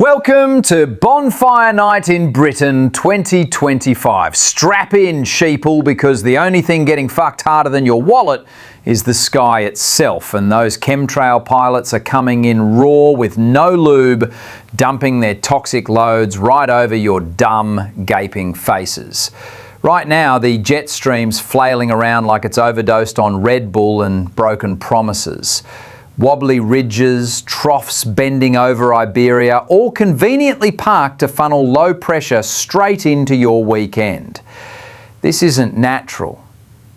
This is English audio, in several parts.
Welcome to Bonfire Night in Britain 2025. Strap in, sheeple, because the only thing getting fucked harder than your wallet is the sky itself, and those chemtrail pilots are coming in raw with no lube, dumping their toxic loads right over your dumb, gaping faces. Right now, the jet stream's flailing around like it's overdosed on Red Bull and broken promises. Wobbly ridges, troughs bending over Iberia, all conveniently parked to funnel low pressure straight into your weekend. This isn't natural.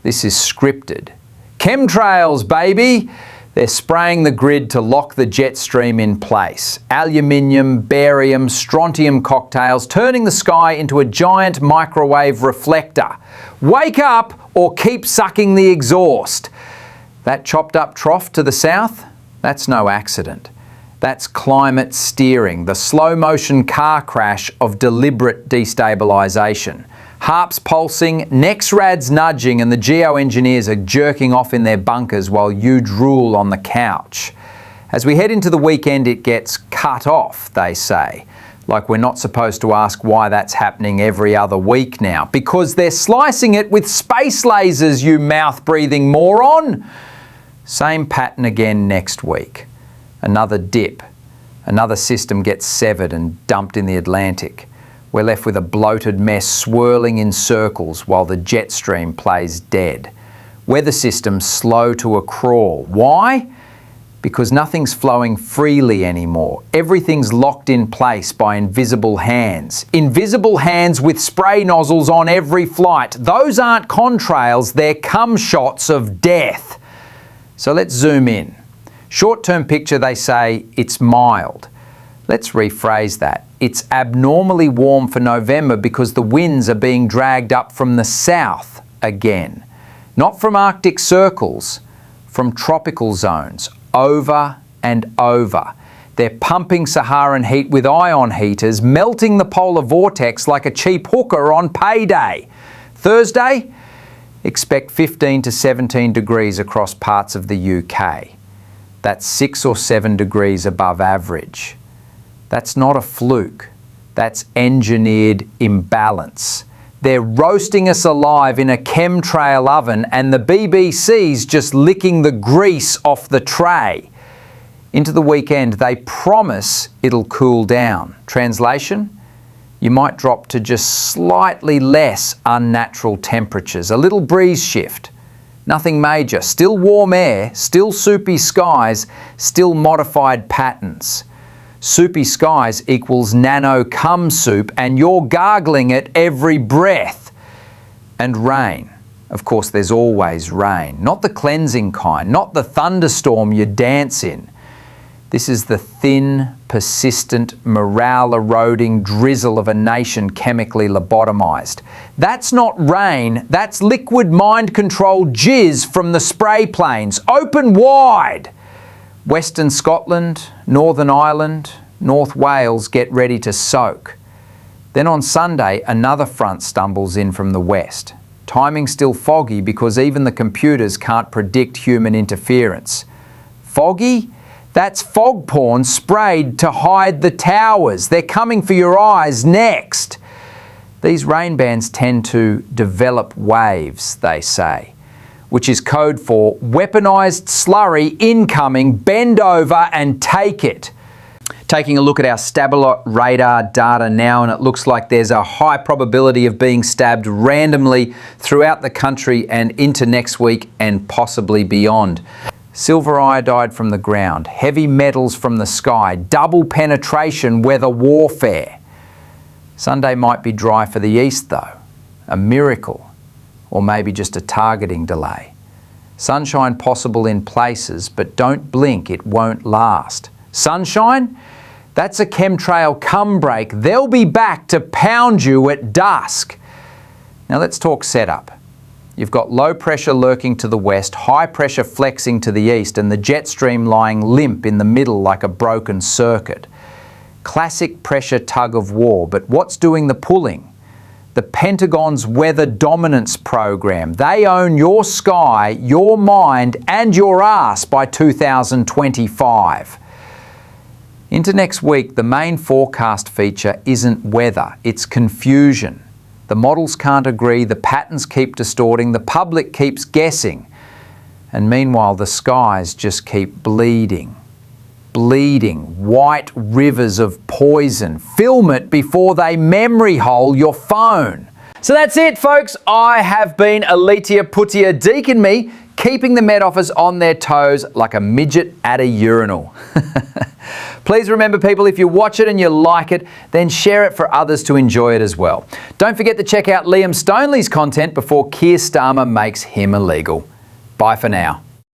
This is scripted. Chemtrails, baby! They're spraying the grid to lock the jet stream in place. Aluminium, barium, strontium cocktails, turning the sky into a giant microwave reflector. Wake up or keep sucking the exhaust. That chopped up trough to the south, that's no accident. That's climate steering, the slow motion car crash of deliberate destabilisation. Harps pulsing, NEXRADs nudging, and the geoengineers are jerking off in their bunkers while you drool on the couch. As we head into the weekend, it gets cut off, they say. Like we're not supposed to ask why that's happening every other week now. Because they're slicing it with space lasers, you mouth-breathing moron! Same pattern again next week. Another dip. Another system gets severed and dumped in the Atlantic. We're left with a bloated mess swirling in circles while the jet stream plays dead. Weather systems slow to a crawl. Why? Because nothing's flowing freely anymore. Everything's locked in place by invisible hands. Invisible hands with spray nozzles on every flight. Those aren't contrails, they're cum shots of death. So let's zoom in. Short-term picture, they say it's mild. Let's rephrase that. It's abnormally warm for November because the winds are being dragged up from the south again. Not from Arctic circles, from tropical zones, over and over. They're pumping Saharan heat with ion heaters, melting the polar vortex like a cheap hooker on payday. Thursday? Expect 15 to 17 degrees across parts of the UK. That's 6 or 7 degrees above average. That's not a fluke. That's engineered imbalance. They're roasting us alive in a chemtrail oven and the BBC's just licking the grease off the tray. Into the weekend, they promise it'll cool down. Translation? You might drop to just slightly less unnatural temperatures, a little breeze shift. Nothing major, still warm air, still soupy skies, still modified patterns. Soupy skies equals nano cum soup and you're gargling at every breath. And rain. Of course, there's always rain. Not the cleansing kind, not the thunderstorm you dance in. This is the thin, persistent, morale-eroding drizzle of a nation chemically lobotomized. That's not rain, that's liquid mind-controlled jizz from the spray planes. Open wide! Western Scotland, Northern Ireland, North Wales get ready to soak. Then on Sunday, another front stumbles in from the west. Timing still foggy because even the computers can't predict human interference. Foggy? That's fog porn sprayed to hide the towers. They're coming for your eyes next. These rain bands tend to develop waves, they say, which is code for weaponized slurry incoming, bend over and take it. Taking a look at our Stabilot radar data now, and it looks like there's a high probability of being stabbed randomly throughout the country and into next week and possibly beyond. Silver iodide from the ground, heavy metals from the sky, double penetration weather warfare. Sunday might be dry for the east though, a miracle, or maybe just a targeting delay. Sunshine possible in places, but don't blink, it won't last. Sunshine? That's a chemtrail cum break. They'll be back to pound you at dusk. Now let's talk setup. You've got low pressure lurking to the west, high pressure flexing to the east, and the jet stream lying limp in the middle like a broken circuit. Classic pressure tug of war, but what's doing the pulling? The Pentagon's weather dominance program. They own your sky, your mind, and your ass by 2025. Into next week, the main forecast feature isn't weather, it's confusion. The models can't agree, the patterns keep distorting, the public keeps guessing. And meanwhile, the skies just keep bleeding. Bleeding, white rivers of poison. Film it before they memory hole your phone. So that's it, folks. I have been Aletya Putya Deakinme, keeping the Met Office on their toes like a midget at a urinal. Please remember, people, if you watch it and you like it, then share it for others to enjoy it as well. Don't forget to check out Liam Stoneley's content before Keir Starmer makes him illegal. Bye for now.